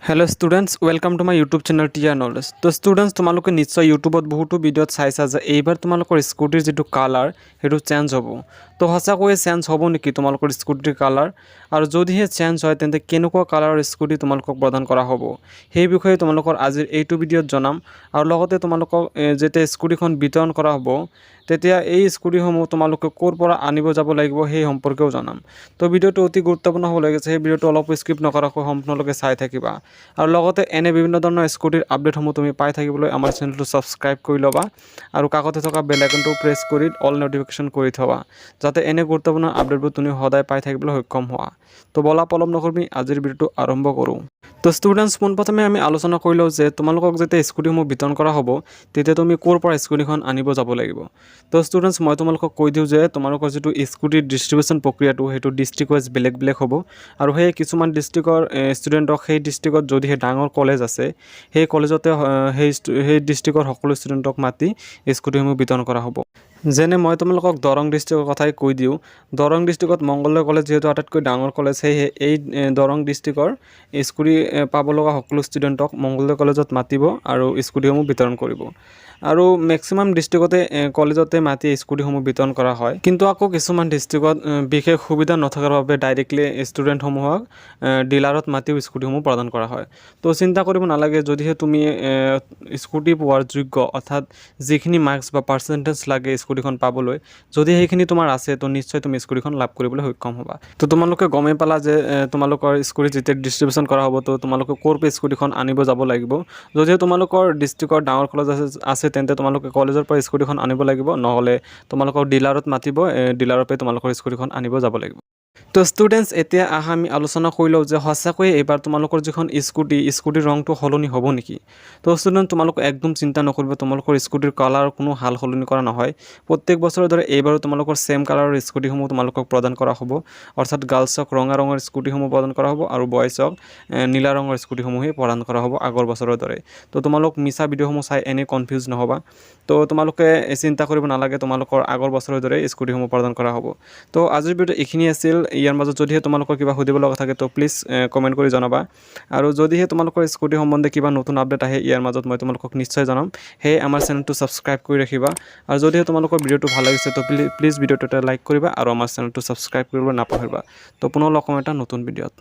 Hello students welcome to my YouTube channel TR knowledge. तो students तुम्हारे निश्चय यूट्यूबत बहुतो भिडिओ चाइसा जे एबार तुम्हारे स्कूटिर जी कलर সেইটো चेंज हब। तो सचाक चेंज हब नेকি तुम्हारे स्कूटिर कलर और यदिहे चेंज है तेंते केनेकुवा कलर स्कूटी तुम्हारे प्रदान करा हब সেই বিষয়ে তোমালোকৰ আজিৰ এইটো ভিডিঅ'ত জনাম। আৰু লগতে তোমালোকক যেতিয়া স্কুটিখন বিতৰণ কৰা হ'ব তেতিয়া এই স্কুটিসমূহ তোমালোকে ক'ৰ পৰা আনিব যাব লাগিব সেই সম্পৰ্কেও জনাম। তো ভিডিঅ'টো অতি গুৰুত্বপূৰ্ণ হ'ব লাগিছে, সেই ভিডিঅ'টো অলপ স্কিপ নকৰাকৈ সম্পূৰ্ণলৈকে চাই থাকিবা। আৰু লগতে এনে বিভিন্ন ধৰণৰ স্কুটিৰ আপডেটসমূহ তুমি পাই থাকিবলৈ আমাৰ চেনেলটো ছাবস্ক্ৰাইব কৰি ল'বা আৰু কাষতে থকা বেল আইকনটো প্ৰেছ কৰি অল নটিফিকেশ্যন কৰি থবা যাতে এনে গুৰুত্বপূৰ্ণ আপডেটবোৰ তুমি সদায় পাই থাকিবলৈ সক্ষম হোৱা। তো বলা পলম নকৰিবি আজিৰ ভিডিঅ'টো আৰম্ভ কৰোঁ। তো স্টুডেন্টস পোনপ্ৰথমে আমি আলোচনা কৰি লওঁ যে তোমালোকক যেতিয়া স্কুটিসমূহ বিতৰণ কৰা হ'ব তেতিয়া তুমি ক'ৰ পৰা স্কুটিখন আনিব যাব লাগিব। তো স্টুডেন্টস মই তোমালোকক কৈ দিওঁ যে তোমালোকৰ যিটো স্কুটিৰ ডিষ্ট্ৰিবিউশ্যন প্ৰক্ৰিয়াটো সেইটো ডিষ্ট্ৰিক্ট ৱাইজ বেলেগ বেলেগ হ'ব। আৰু সেই কিছুমান ডিষ্ট্ৰিক্টৰ ষ্টুডেণ্টক সেই ডিষ্ট্ৰিক্টত যদিহে ডাঙৰ কলেজ আছে সেই কলেজতে সেই ডিষ্ট্ৰিক্টৰ সকলো ষ্টুডেণ্টক মাতি স্কুটিসমূহ বিতৰণ কৰা হ'ব। যেনে মই তোমালোকক দৰং ডিষ্ট্ৰিক্টৰ কথাই কৈ দিওঁ। দৰং ডিষ্ট্ৰিক্টত মংগলদৈ কলেজ যিহেতু আটাইতকৈ ডাঙৰ কলেজ, সেয়েহে এই দৰং ডিষ্ট্ৰিক্টৰ স্কুটি পাব লগা সকলো ষ্টুডেণ্টক মংগলদৈ কলেজত মাতিব আৰু স্কুটিসমূহ বিতৰণ কৰিব। আৰু মেক্সিমাম ডিষ্ট্ৰিক্টতে কলেজতে মাতি স্কুটিসমূহ বিতৰণ কৰা হয়, কিন্তু আকৌ কিছুমান ডিষ্ট্ৰিক্টত বিশেষ সুবিধা নথকাৰ বাবে ডাইৰেক্টলি ষ্টুডেণ্টসমূহক ডিলাৰত মাতিও স্কুটিসমূহ প্ৰদান কৰা হয়। তো চিন্তা কৰিব নালাগে, যদিহে তুমি স্কুটি পোৱাৰ যোগ্য অৰ্থাৎ যিখিনি মাৰ্কছ বা পাৰ্চেণ্টেজ লাগে স্কুটিখন পাবলৈ, যদি সেইখিনি তোমাৰ আছে তো নিশ্চয় তুমি স্কুটিখন লাভ কৰিবলৈ সক্ষম হ'বা। তো তোমালোকে গমেই পালা যে তোমালোকৰ স্কুটি যেতিয়া ডিষ্ট্ৰিবিউশ্যন কৰা হ'ব তো তোমালোকে ক'ৰ পৰা স্কুটিখন আনিব যাব লাগিব। যদিহে তোমালোকৰ ডিষ্ট্ৰিক্টৰ ডাঙৰ কলেজ আছে তেন্তে তোমালোকে কলেজৰ পৰা স্কুটিখন আনিব লাগিব, নহ'লে তোমালোকক ডিলাৰত মাতিব, ডিলাৰৰ পৰা তোমালোকৰ স্কুটিখন আনিব যাব লাগিব। তো ষ্টুডেণ্টছ এতিয়া আমি আলোচনা কৰি লওঁ যে সঁচাকৈয়ে এইবাৰ তোমালোকৰ যিখন স্কুটিৰ ৰংটো সলনি হ'ব নেকি। তো ষ্টুডেণ্ট তোমালোকে একদম চিন্তা নকৰিব, তোমালোকৰ স্কুটিৰ কালাৰ কোনো হাল সলনি কৰা নহয়। প্ৰত্যেক বছৰৰ দৰে এইবাৰো তোমালোকৰ ছেম কালাৰৰ স্কুটিসমূহ তোমালোকক প্ৰদান কৰা হ'ব, অৰ্থাৎ গাৰ্লছক ৰঙা ৰঙৰ স্কুটিসমূহ প্ৰদান কৰা হ'ব আৰু বয়জক নীলা ৰঙৰ স্কুটিসমূহেই প্ৰদান কৰা হ'ব আগৰ বছৰৰ দৰে। তো তোমালোক মিছা ভিডিঅ'সমূহ চাই এনেই কনফিউজ নহ'বা। তো তোমালোকে চিন্তা কৰিব নালাগে, তোমালোকৰ আগৰ বছৰৰ দৰে স্কুটিসমূহ প্ৰদান কৰা হ'ব। তো আজিৰ ভিডিঅ'টো এইখিনি আছিল। ইয়াৰ মাজত যদিহে তোমালোকৰ কিবা সুধিব লগা থাকে তো প্লিজ কমেণ্ট কৰি জনাবা। আৰু যদিহে তোমালোকৰ স্কুটি সম্বন্ধে কিবা নতুন আপডেট আহে ইয়াৰ মাজত মই তোমালোকক নিশ্চয় জনাম, সেয়ে আমাৰ চেনেলটো ছাবস্ক্ৰাইব কৰি ৰাখিবা। আৰু যদিহে তোমালোকৰ ভিডিঅ'টো ভাল লাগিছে তো প্লিজ ভিডিঅ'টো এটা লাইক কৰিবা আৰু আমাৰ চেনেলটো ছাবস্ক্ৰাইব কৰিবলৈ নাপাহৰিবা। তো পুনৰ লগ পাম এটা নতুন ভিডিঅ'ত।